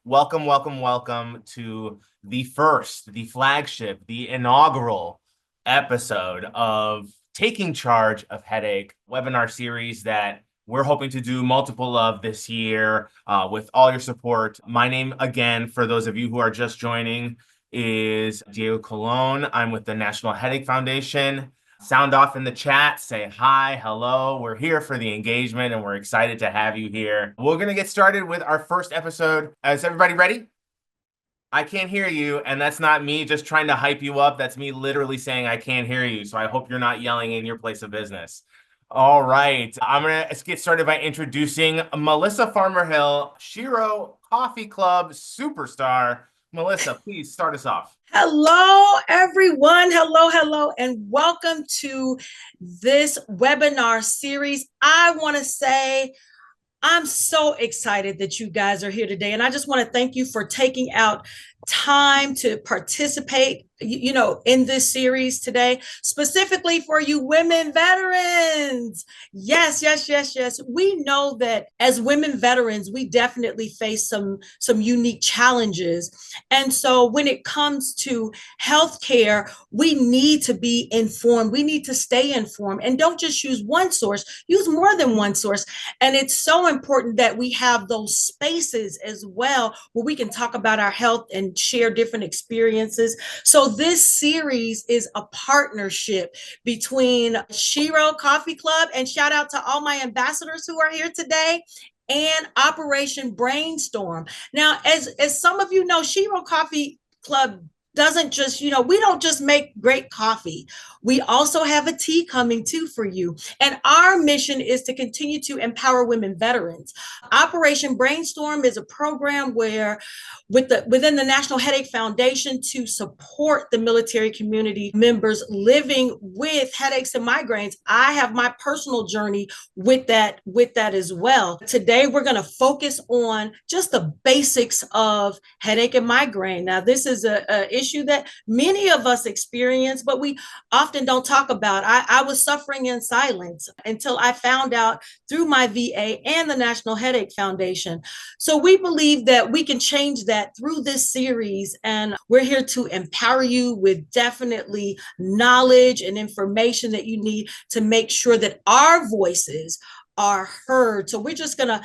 Welcome, welcome, welcome to the flagship, the inaugural episode of Taking Charge of Headache webinar series that we're hoping to do multiple of this year with all your support. My name, again, for those of you who are just joining, is Diego Colon. I'm with the National Headache Foundation. Sound off in the chat, say hi, hello. We're here for the engagement and we're excited to have you here. We're going to get started with our first episode. Is everybody ready? I can't hear you, and that's not me just trying to hype you up. That's me literally saying I can't hear you. So I hope you're not yelling in your place of business. All right. I'm going to get started by introducing Melissa Farmer-Hill, Shiro Coffee Club superstar. Melissa, please start us off. Hello, everyone. Hello, and welcome to this webinar series. I want to say I'm so excited that you guys are here today. And I just want to thank you for taking out time to participate, in this series today, specifically for you women veterans. Yes. We know that as women veterans, we definitely face some unique challenges. And so when it comes to healthcare, we need to be informed. We need to stay informed and don't just use one source, use more than one source. And it's so important that we have those spaces as well where we can talk about our health and share different experiences. So this series is a partnership between Shiro Coffee Club, and shout out to all my ambassadors who are here today, and Operation Brainstorm. Now, as some of you know, Shiro Coffee Club doesn't just, we don't just make great coffee. We also have a tea coming too for you. And our mission is to continue to empower women veterans. Operation Brainstorm is a program where within the National Headache Foundation to support the military community members living with headaches and migraines. I have my personal journey with that as well. Today, we're going to focus on just the basics of headache and migraine. Now, this is a issue that many of us experience, but we often don't talk about. I was suffering in silence until I found out through my VA and the National Headache Foundation. So we believe that we can change that through this series, and we're here to empower you with definitely knowledge and information that you need to make sure that our voices are heard. So we're just going to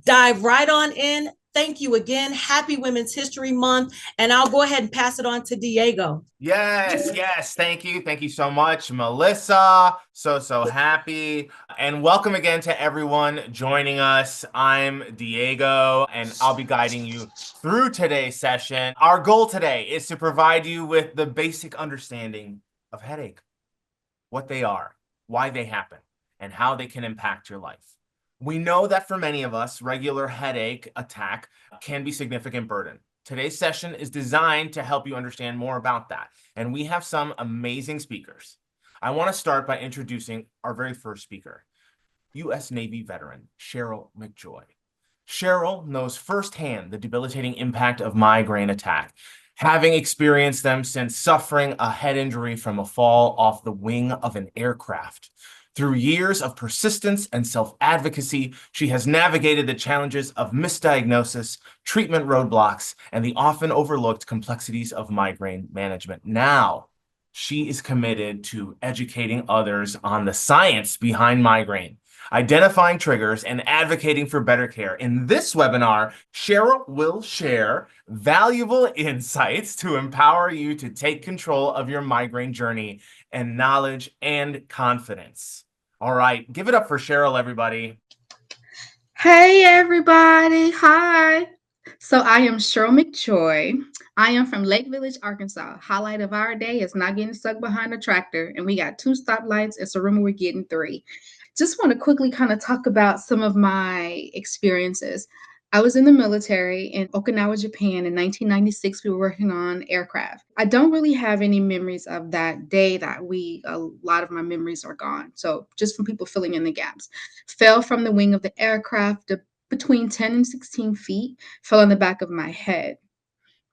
dive right on in. Thank you again. Happy Women's History Month. And I'll go ahead and pass it on to Diego. Yes. Thank you. Thank you so much, Melissa. So happy. And welcome again to everyone joining us. I'm Diego, and I'll be guiding you through today's session. Our goal today is to provide you with the basic understanding of headache, what they are, why they happen, and how they can impact your life. We know that for many of us, regular headache attack can be a significant burden. Today's session is designed to help you understand more about that, and we have some amazing speakers. I want to start by introducing our very first speaker, U.S. Navy veteran Cheryl McJoy. Cheryl knows firsthand the debilitating impact of migraine attack, having experienced them since suffering a head injury from a fall off the wing of an aircraft. Through years of persistence and self-advocacy, she has navigated the challenges of misdiagnosis, treatment roadblocks, and the often overlooked complexities of migraine management. Now, she is committed to educating others on the science behind migraine, identifying triggers, and advocating for better care. In this webinar, Cheryl will share valuable insights to empower you to take control of your migraine journey and knowledge and confidence. All right, give it up for Cheryl, everybody. Hey, everybody. Hi. So I am Cheryl McJoy. I am from Lake Village, Arkansas. Highlight of our day is not getting stuck behind a tractor, and we got 2 stoplights. It's a rumor we're getting 3. Just want to quickly kind of talk about some of my experiences. I was in the military in Okinawa, Japan in 1996. We were working on aircraft. I don't really have any memories of that day a lot of my memories are gone. So just from people filling in the gaps. Fell from the wing of the aircraft between 10 and 16 feet, fell on the back of my head.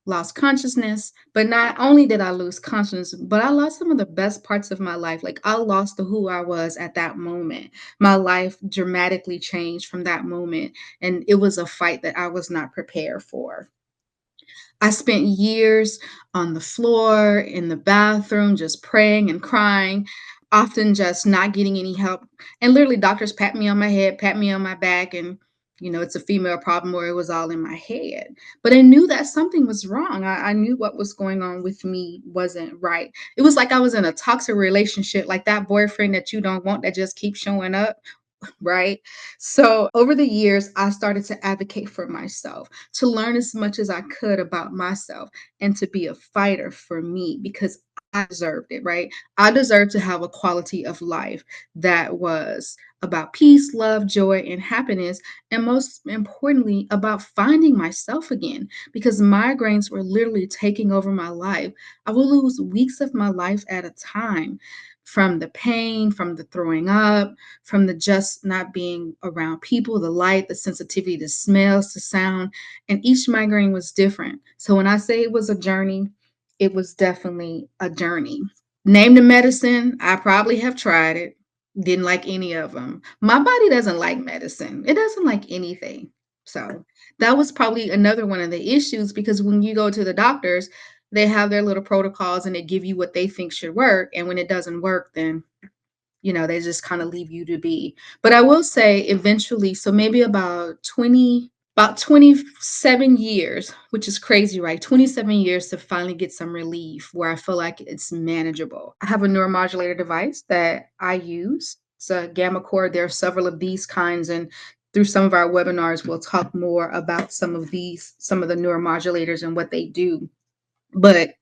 Lost consciousness, but not only did I lose consciousness, but I lost some of the best parts of my life. Like I lost who I was at that moment. My life dramatically changed from that moment, and it was a fight that I was not prepared for. I spent years on the floor, in the bathroom, just praying and crying, often just not getting any help. And literally, doctors pat me on my head, pat me on my back, and it's a female problem, or it was all in my head. But I knew that something was wrong. I knew what was going on with me wasn't right. It was like I was in a toxic relationship, like that boyfriend that you don't want that just keeps showing up, right? So over the years, I started to advocate for myself, to learn as much as I could about myself, and to be a fighter for me because I deserved it, right? I deserved to have a quality of life that was about peace, love, joy, and happiness. And most importantly, about finding myself again, because migraines were literally taking over my life. I would lose weeks of my life at a time from the pain, from the throwing up, from the just not being around people, the light, the sensitivity to smells, to sound. And each migraine was different. So when I say it was a journey, it was definitely a journey. Name the medicine, I probably have tried it. Didn't like any of them. My body doesn't like medicine. It doesn't like anything. So that was probably another one of the issues, because when you go to the doctors, they have their little protocols and they give you what they think should work. And when it doesn't work, then they just kind of leave you to be. But I will say eventually, so maybe about 27 years, which is crazy, right? 27 years to finally get some relief where I feel like it's manageable. I have a neuromodulator device that I use. It's a gamma cord. There are several of these kinds, and through some of our webinars, we'll talk more about some of the neuromodulators and what they do. But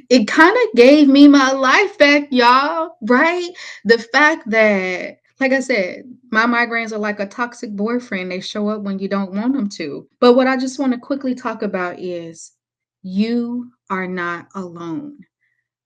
it kind of gave me my life back, y'all, right? The fact that, like I said, my migraines are like a toxic boyfriend. They show up when you don't want them to. But what I just want to quickly talk about is you are not alone,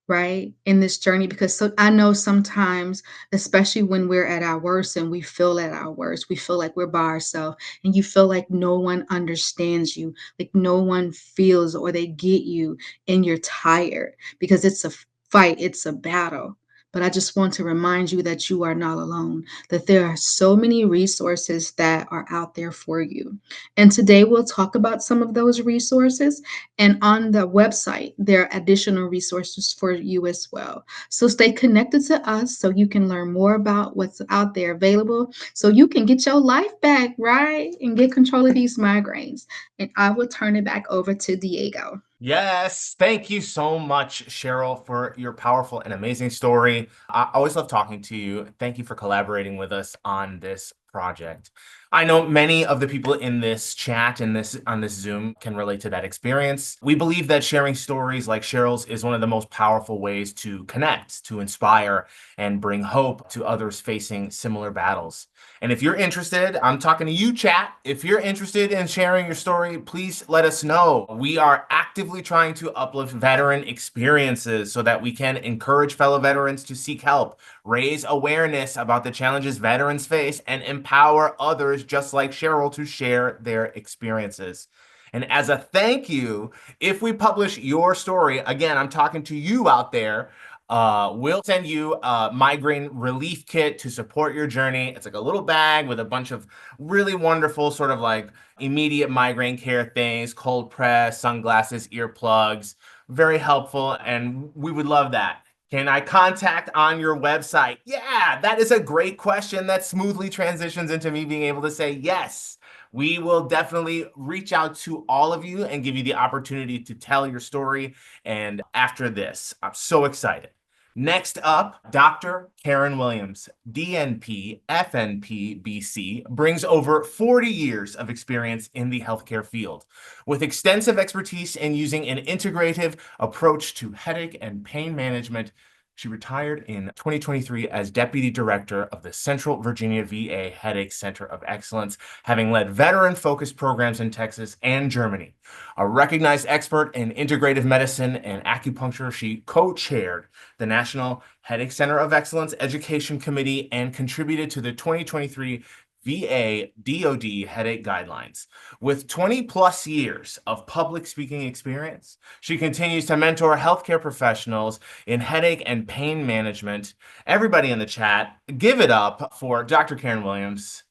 right, in this journey. Because I know sometimes, especially when we're at our worst and we feel at our worst, we feel like we're by ourselves, and you feel like no one understands you, like no one feels or they get you, and you're tired because it's a fight, it's a battle. But I just want to remind you that you are not alone, that there are so many resources that are out there for you. And today we'll talk about some of those resources. And on the website, there are additional resources for you as well. So stay connected to us so you can learn more about what's out there available, so you can get your life back, right? And get control of these migraines. And I will turn it back over to Diego. Yes, thank you so much, Cheryl, for your powerful and amazing story. I always love talking to you. Thank you for collaborating with us on this project. I know many of the people in this chat and this on this Zoom can relate to that experience. We believe that sharing stories like Cheryl's is one of the most powerful ways to connect, to inspire, and bring hope to others facing similar battles. And if you're interested, I'm talking to you, chat. If you're interested in sharing your story, please let us know. We are actively trying to uplift veteran experiences so that we can encourage fellow veterans to seek help, raise awareness about the challenges veterans face, and empower others just like Cheryl to share their experiences. And as a thank you, if we publish your story, again, I'm talking to you out there, we'll send you a migraine relief kit to support your journey. It's like a little bag with a bunch of really wonderful sort of like immediate migraine care things, cold press, sunglasses, earplugs, very helpful. And we would love that. Can I contact on your website? Yeah, that is a great question that smoothly transitions into me being able to say yes. We will definitely reach out to all of you and give you the opportunity to tell your story. And after this, I'm so excited. Next up, Dr. Karen Williams, DNP, FNP, BC, brings over 40 years of experience in the healthcare field, with extensive expertise in using an integrative approach to headache and pain management. She retired in 2023 as Deputy Director of the Central Virginia VA Headache Center of Excellence, having led veteran-focused programs in Texas and Germany. A recognized expert in integrative medicine and acupuncture, she co-chaired the National Headache Center of Excellence Education Committee and contributed to the 2023 VA DoD headache guidelines. With 20 plus years of public speaking experience, she continues to mentor healthcare professionals in headache and pain management. Everybody in the chat, give it up for Dr. Karen Williams.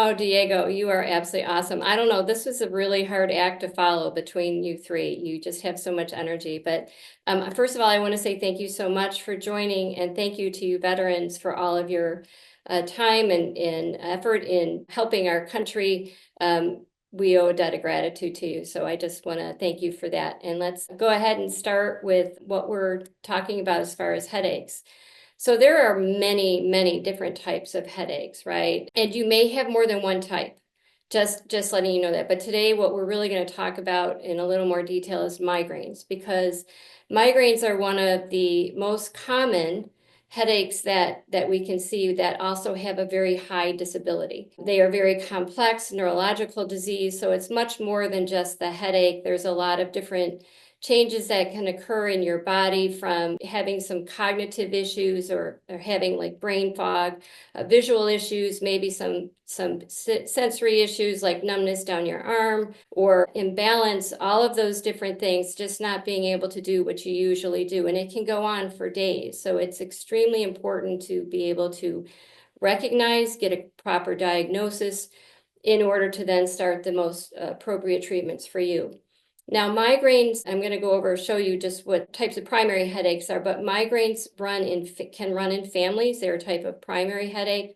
Oh, Diego, you are absolutely awesome. I don't know, this was a really hard act to follow between you three. You just have so much energy. But first of all, I want to say thank you so much for joining, and thank you to you veterans for all of your time and effort in helping our country. We owe a debt of gratitude to you. So I just want to thank you for that. And let's go ahead and start with what we're talking about as far as headaches. So there are many, many different types of headaches, right? And you may have more than one type. Just letting you know that. But today what we're really going to talk about in a little more detail is migraines, because migraines are one of the most common headaches that we can see that also have a very high disability. They are very complex neurological disease, so it's much more than just the headache. There's a lot of different changes that can occur in your body, from having some cognitive issues or having like brain fog, visual issues, maybe some sensory issues like numbness down your arm or imbalance, all of those different things, just not being able to do what you usually do. And it can go on for days. So it's extremely important to be able to recognize, get a proper diagnosis in order to then start the most appropriate treatments for you. Now, migraines, I'm going to go over, show you just what types of primary headaches are, but migraines can run in families. They're a type of primary headache.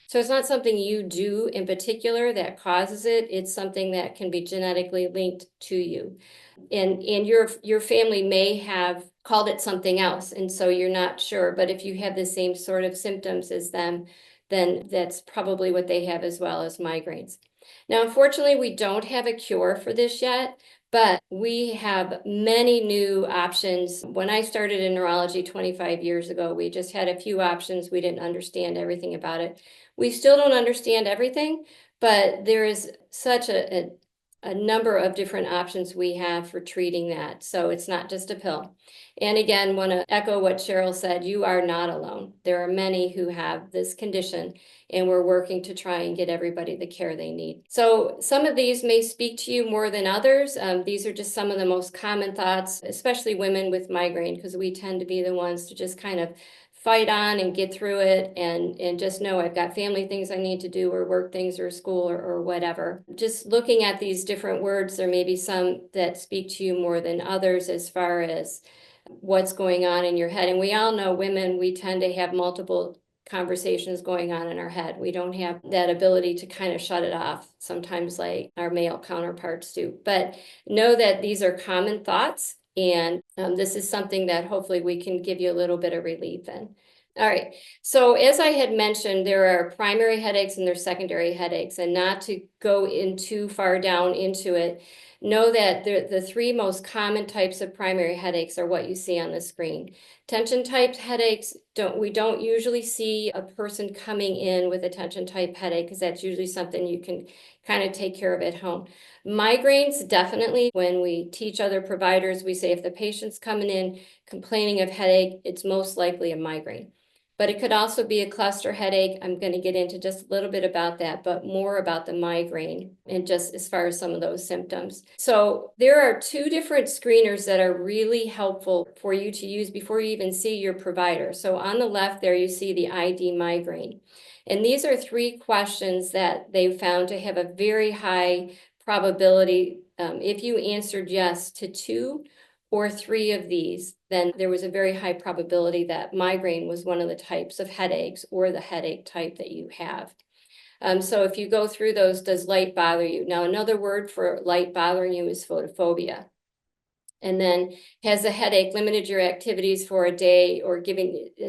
So it's not something you do in particular that causes it. It's something that can be genetically linked to you. And your family may have called it something else, and so you're not sure. But if you have the same sort of symptoms as them, then that's probably what they have as well, as migraines. Now, unfortunately, we don't have a cure for this yet, but we have many new options. When I started in neurology 25 years ago, we just had a few options. We didn't understand everything about it. We still don't understand everything, but there is such a number of different options we have for treating that. So it's not just a pill. And again, want to echo what Cheryl said, you are not alone. There are many who have this condition, and we're working to try and get everybody the care they need. So some of these may speak to you more than others. These are just some of the most common thoughts, especially women with migraine, because we tend to be the ones to just kind of fight on and get through it and just know I've got family things I need to do, or work things, or school, or whatever. Just looking at these different words, there may be some that speak to you more than others as far as what's going on in your head. And we all know women, we tend to have multiple conversations going on in our head. We don't have that ability to kind of shut it off sometimes like our male counterparts do. But know that these are common thoughts, and this is something that hopefully we can give you a little bit of relief in. All right, so as I had mentioned, there are primary headaches and there's secondary headaches, and not to go in too far down into it, know that the three most common types of primary headaches are what you see on the screen. Tension type headaches, we don't usually see a person coming in with a tension type headache, because that's usually something you can kind of take care of at home. Migraines, definitely. When we teach other providers, we say if the patient's coming in complaining of headache, it's most likely a migraine. But it could also be a cluster headache. I'm going to get into just a little bit about that, but more about the migraine and just as far as some of those symptoms. So there are two different screeners that are really helpful for you to use before you even see your provider. So on the left there, you see the ID migraine. And these are three questions that they found to have a very high probability. If you answered yes to 2 or 3 of these, then there was a very high probability that migraine was one of the types of headaches or the headache type that you have. So if you go through those, does light bother you? Now, another word for light bothering you is photophobia. And then, has the headache limited your activities for a day, or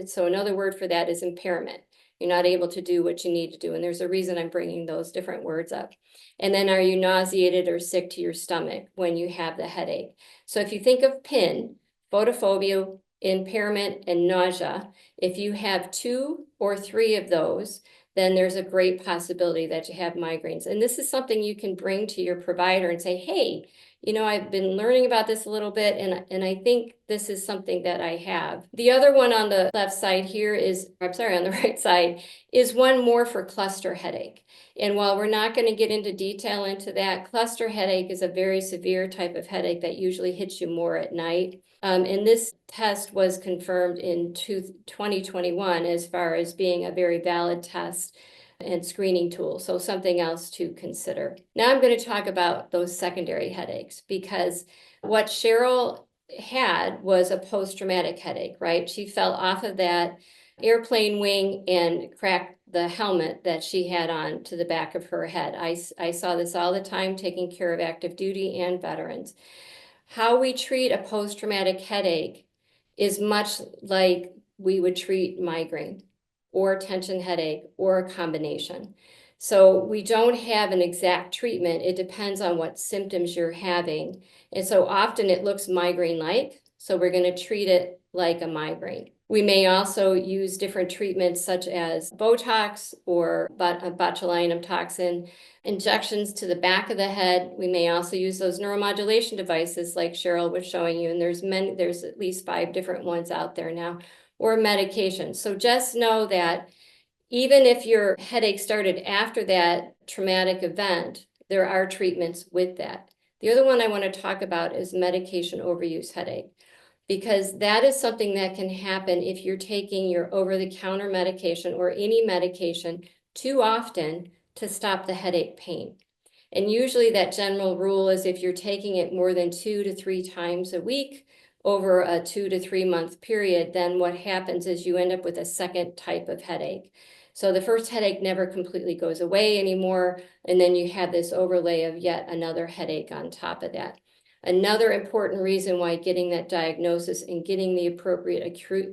so another word for that is impairment. You're not able to do what you need to do. And there's a reason I'm bringing those different words up. And then, are you nauseated or sick to your stomach when you have the headache? So if you think of PIN, photophobia, impairment, and nausea, if you have 2 or 3 of those, then there's a great possibility that you have migraines. And this is something you can bring to your provider and say, hey, you know, I've been learning about this a little bit, and I think this is something that I have. The other one on the left side here is, I'm sorry, on the right side, is one more for cluster headache. And while we're not going to get into detail into that, cluster headache is a very severe type of headache that usually hits you more at night. And this test was confirmed in 2021 as far as being a very valid test and screening tool. So something else to consider. Now I'm going to talk about those secondary headaches, because what Cheryl had was a post-traumatic headache, right? She fell off of that airplane wing and cracked the helmet that she had on to the back of her head. I saw this all the time taking care of active duty and veterans. How we treat a post-traumatic headache is much like we would treat migraine or tension headache or a combination. So we don't have an exact treatment. It depends on what symptoms you're having. And so often it looks migraine-like, so we're going to treat it like a migraine. We may also use different treatments such as Botox or botulinum toxin, injections to the back of the head. We may also use those neuromodulation devices like Cheryl was showing you, and there's at least 5 different ones out there now, or medication. So just know that even if your headache started after that traumatic event, there are treatments with that. The other one I want to talk about is medication overuse headache, because that is something that can happen if you're taking your over-the-counter medication or any medication too often to stop the headache pain. And usually that general rule is if you're taking it more than 2 to 3 times a week over a 2 to 3 month period, then what happens is you end up with a second type of headache. So the first headache never completely goes away anymore, and then you have this overlay of yet another headache on top of that. Another important reason why getting that diagnosis and getting the appropriate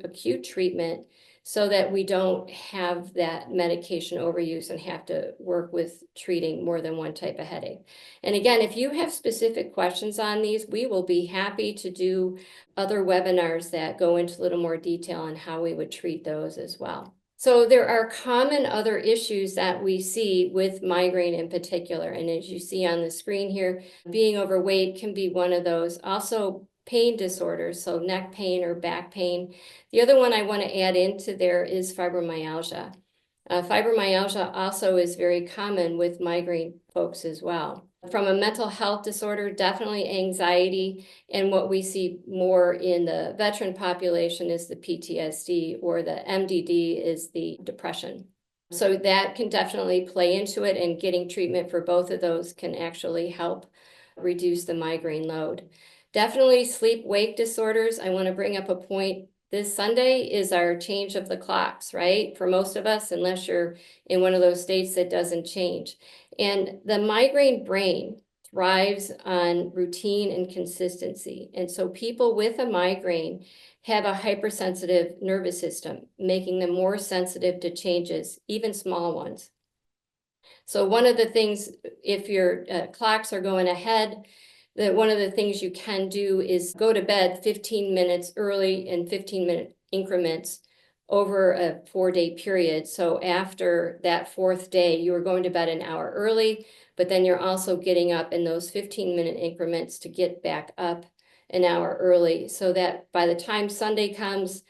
acute treatment so that we don't have that medication overuse and have to work with treating more than one type of headache. And again, if you have specific questions on these, we will be happy to do other webinars that go into a little more detail on how we would treat those as well. So there are common other issues that we see with migraine in particular. And as you see on the screen here, being overweight can be one of those. Also, pain disorders, so neck pain or back pain. The other one I want to add into there is fibromyalgia. Fibromyalgia also is very common with migraine folks as well. From a mental health disorder, definitely anxiety, and what we see more in the veteran population is the PTSD, or the MDD is the depression. So that can definitely play into it, and getting treatment for both of those can actually help reduce the migraine load. Definitely sleep-wake disorders. I want to bring up a point. This Sunday is our change of the clocks, right? For most of us, unless you're in one of those states that doesn't change. And the migraine brain thrives on routine and consistency. And so people with a migraine have a hypersensitive nervous system, making them more sensitive to changes, even small ones. So one of the things, if your clocks are going ahead, one of the things you can do is go to bed 15 minutes early in 15-minute increments over a 4-day period. So after that 4th day, you are going to bed an hour early, but then you're also getting up in those 15-minute increments to get back up an hour early, so that by the time Sunday comes,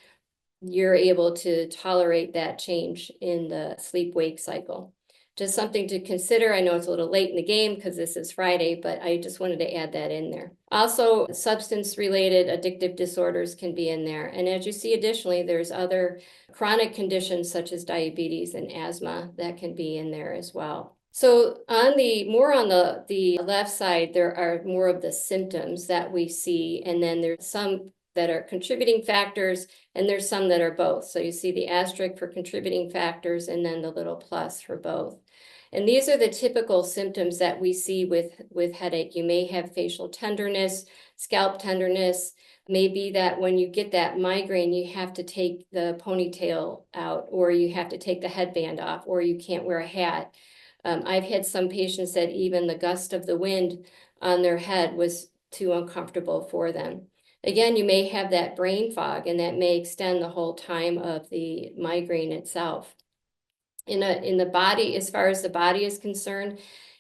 you're able to tolerate that change in the sleep-wake cycle. Just something to consider. I know it's a little late in the game because this is Friday, but I just wanted to add that in there. Also, substance-related addictive disorders can be in there. And as you see, additionally, there's other chronic conditions such as diabetes and asthma that can be in there as well. So on the left side, there are more of the symptoms that we see, and then there's some that are contributing factors, and there's some that are both. So you see the asterisk for contributing factors and then the little plus for both. And these are the typical symptoms that we see with headache. You may have facial tenderness, scalp tenderness. Maybe that when you get that migraine, you have to take the ponytail out, or you have to take the headband off, or you can't wear a hat. I've had some patients that even the gust of the wind on their head was too uncomfortable for them. Again, you may have that brain fog, and that may extend the whole time of the migraine itself. In the body, as far as the body is concerned,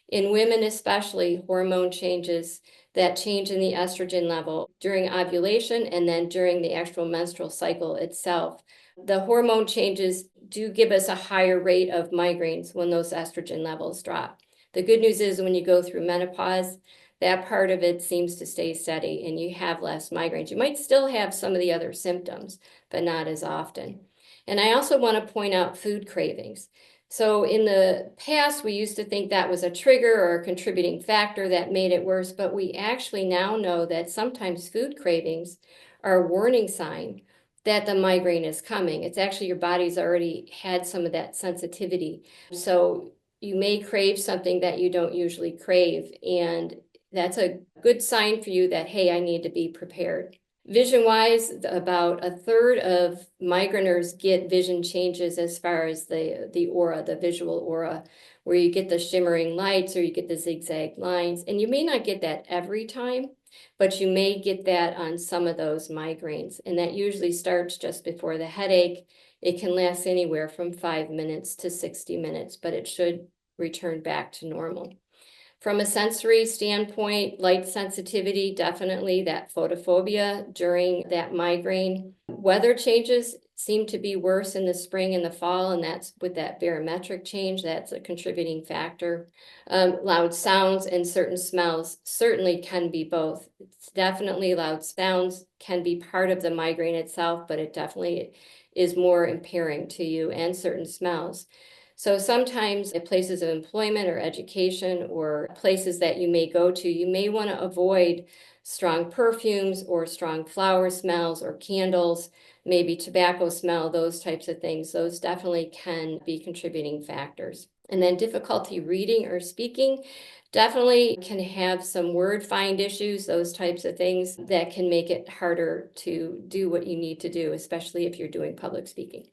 in women especially, hormone changes, that change in the estrogen level during ovulation and then during the actual menstrual cycle itself. The hormone changes do give us a higher rate of migraines when those estrogen levels drop. The good news is when you go through menopause, that part of it seems to stay steady and you have less migraines. You might still have some of the other symptoms, but not as often. And I also want to point out food cravings. So in the past, we used to think that was a trigger or a contributing factor that made it worse, but we actually now know that sometimes food cravings are a warning sign that the migraine is coming. It's actually your body's already had some of that sensitivity. So you may crave something that you don't usually crave, and that's a good sign for you that, hey, I need to be prepared. Vision-wise, about a third of migraineurs get vision changes as far as the aura, the visual aura, where you get the shimmering lights or you get the zigzag lines. And you may not get that every time, but you may get that on some of those migraines. And that usually starts just before the headache. It can last anywhere from 5 minutes to 60 minutes, but it should return back to normal. From a sensory standpoint, light sensitivity, definitely that photophobia during that migraine. Weather changes seem to be worse in the spring and the fall, and that's with that barometric change, that's a contributing factor. Loud sounds and certain smells certainly can be both. It's definitely loud sounds can be part of the migraine itself, but it definitely is more impairing to you, and certain smells. So sometimes at places of employment or education or places that you may go to, you may want to avoid strong perfumes or strong flower smells or candles, maybe tobacco smell, those types of things. Those definitely can be contributing factors. And then difficulty reading or speaking definitely can have some word find issues, those types of things that can make it harder to do what you need to do, especially if you're doing public speaking.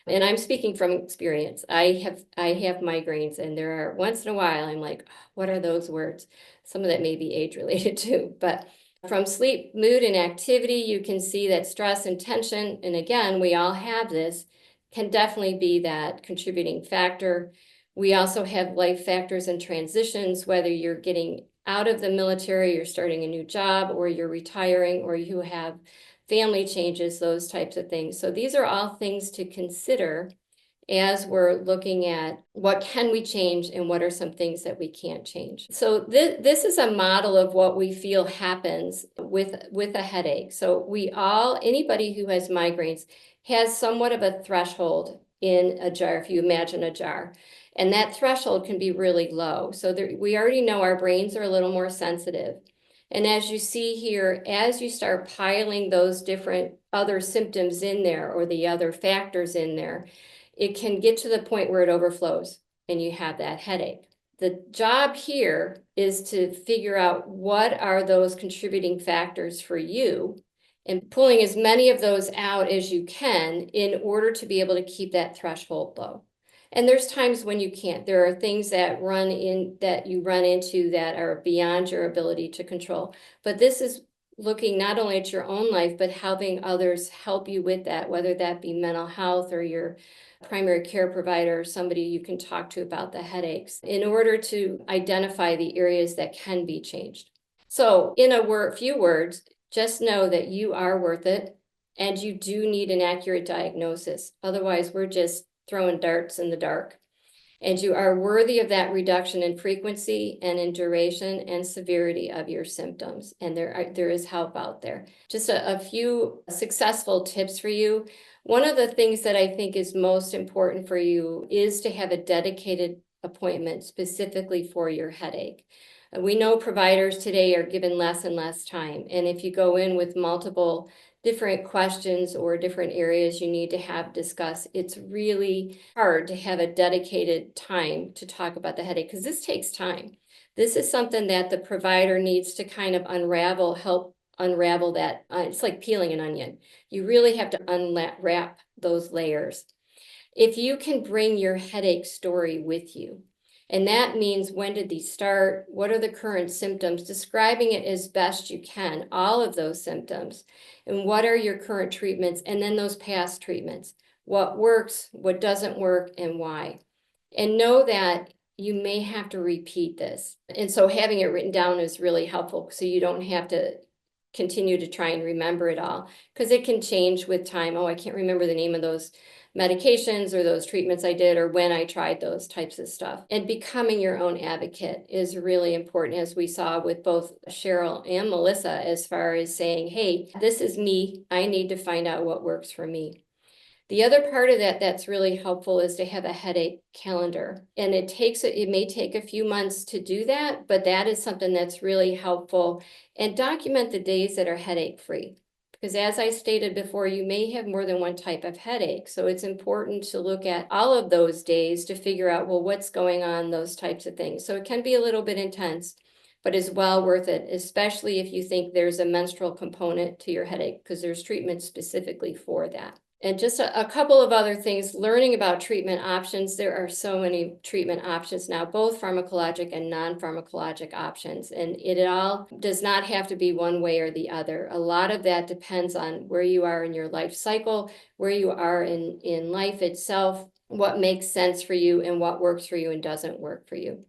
And I'm speaking from experience. I have migraines, and there are once in a while I'm like, what are those words? Some of that may be age related too, but from sleep, mood, and activity, you can see that stress and tension, and again, we all have this, can definitely be that contributing factor. We also have life factors and transitions, whether you're getting out of the military, you're starting a new job, or you're retiring, or you have family changes, those types of things. So these are all things to consider as we're looking at what can we change and what are some things that we can't change. So this is a model of what we feel happens with a headache. So anybody who has migraines has somewhat of a threshold in a jar, if you imagine a jar. And that threshold can be really low. So we already know our brains are a little more sensitive. And as you see here, as you start piling those different other symptoms in there or the other factors in there, it can get to the point where it overflows and you have that headache. The job here is to figure out what are those contributing factors for you and pulling as many of those out as you can in order to be able to keep that threshold low. And there's times when you can't. There are things that you run into that are beyond your ability to control. But this is looking not only at your own life, but helping others help you with that, whether that be mental health or your primary care provider, or somebody you can talk to about the headaches, in order to identify the areas that can be changed. So in few words, just know that you are worth it, and you do need an accurate diagnosis. Otherwise, we're just throwing darts in the dark. And you are worthy of that reduction in frequency and in duration and severity of your symptoms. And there is help out there. Just a few successful tips for you. One of the things that I think is most important for you is to have a dedicated appointment specifically for your headache. We know providers today are given less and less time. And if you go in with multiple different questions or different areas you need to have discussed, it's really hard to have a dedicated time to talk about the headache, because this takes time. This is something that the provider needs to kind of help unravel that. It's like peeling an onion. You really have to unwrap those layers. If you can bring your headache story with you, and that means, when did these start? What are the current symptoms? Describing it as best you can, all of those symptoms. And what are your current treatments? And then those past treatments. What works, what doesn't work, and why. And know that you may have to repeat this. And so having it written down is really helpful, so you don't have to continue to try and remember it all, because it can change with time. Oh, I can't remember the name of those medications or those treatments I did, or when I tried those types of stuff. And becoming your own advocate is really important, as we saw with both Cheryl and Melissa, as far as saying, hey, this is me. I need to find out what works for me. The other part of that that's really helpful is to have a headache calendar. And it may take a few months to do that, but that is something that's really helpful. And document the days that are headache free. Because as I stated before, you may have more than one type of headache. So it's important to look at all of those days to figure out, well, what's going on, those types of things. So it can be a little bit intense, but is well worth it, especially if you think there's a menstrual component to your headache, because there's treatment specifically for that. And just a couple of other things, learning about treatment options. There are so many treatment options now, both pharmacologic and non-pharmacologic options. And it all does not have to be one way or the other. A lot of that depends on where you are in your life cycle, where you are in life itself, what makes sense for you and what works for you and doesn't work for you.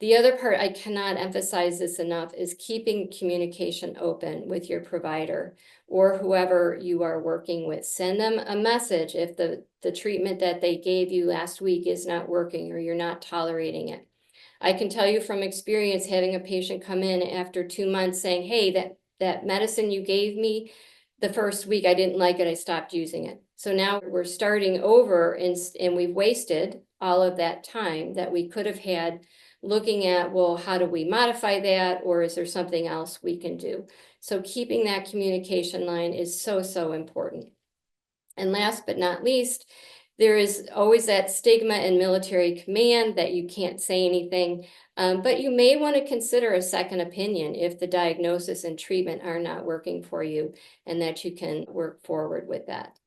The other part, I cannot emphasize this enough, is keeping communication open with your provider or whoever you are working with. Send them a message if the treatment that they gave you last week is not working or you're not tolerating it. I can tell you from experience, having a patient come in after 2 months saying, hey, that medicine you gave me the first week, I didn't like it, I stopped using it. So now we're starting over and we've wasted all of that time that we could have had looking at, well, how do we modify that? Or is there something else we can do? So keeping that communication line is so, so important. And last but not least, there is always that stigma in military command that you can't say anything, but you may want to consider a second opinion if the diagnosis and treatment are not working for you, and that you can work forward with that.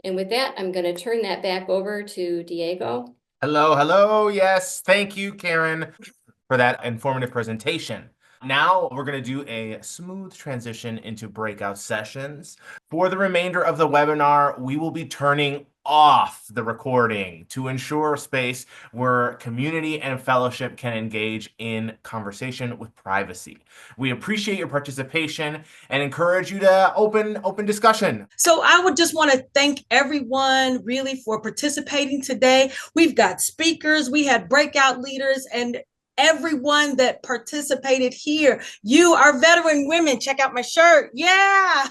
And with that, I'm going to turn that back over to Diego. Hello. Yes, thank you, Karen, for that informative presentation. Now we're going to do a smooth transition into breakout sessions. For the remainder of the webinar, we will be turning off the recording to ensure a space where community and fellowship can engage in conversation with privacy. We appreciate your participation and encourage you to open discussion. So I would just want to thank everyone really for participating today. We've got speakers, we had breakout leaders, and everyone that participated here. You are veteran women. Check out my shirt. Yeah.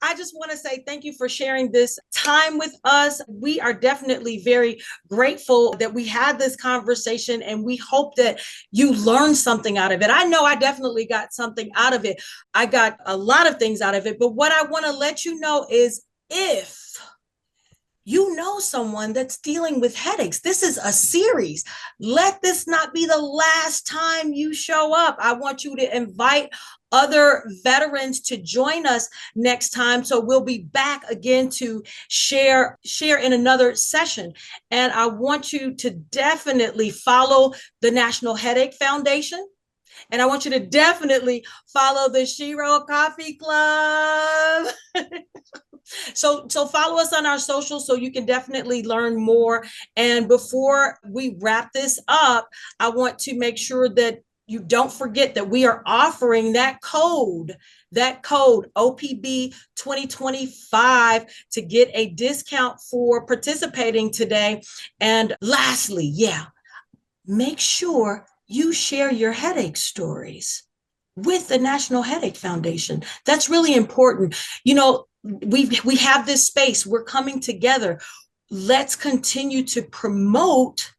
I just want to say thank you for sharing this time with us. We are definitely very grateful that we had this conversation, and we hope that you learned something out of it. I know I definitely got something out of it. I got a lot of things out of it, but what I want to let you know is if you know someone that's dealing with headaches, this is a series. Let this not be the last time you show up. I want you to invite other veterans to join us next time. So we'll be back again to share in another session. And I want you to definitely follow the National Headache Foundation. And I want you to definitely follow the Shiro Coffee Club. So follow us on our socials so you can definitely learn more. And before we wrap this up, I want to make sure that you don't forget that we are offering that code OPB 2025 to get a discount for participating today. And lastly, make sure you share your headache stories with the National Headache Foundation. That's really important. You know, we have this space, we're coming together. Let's continue to promote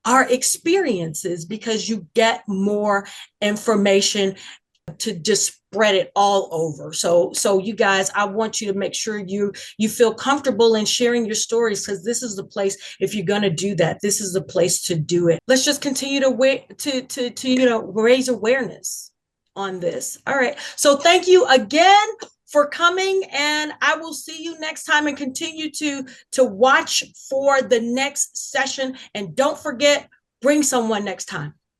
our experiences, because you get more information to just spread it all over. So you guys, I want you to make sure you feel comfortable in sharing your stories, because this is the place, if you're going to do that, this is the place to do it. Let's just continue to raise awareness on this. All right. So thank you again for coming, and I will see you next time, and continue to watch for the next session. And don't forget, bring someone next time.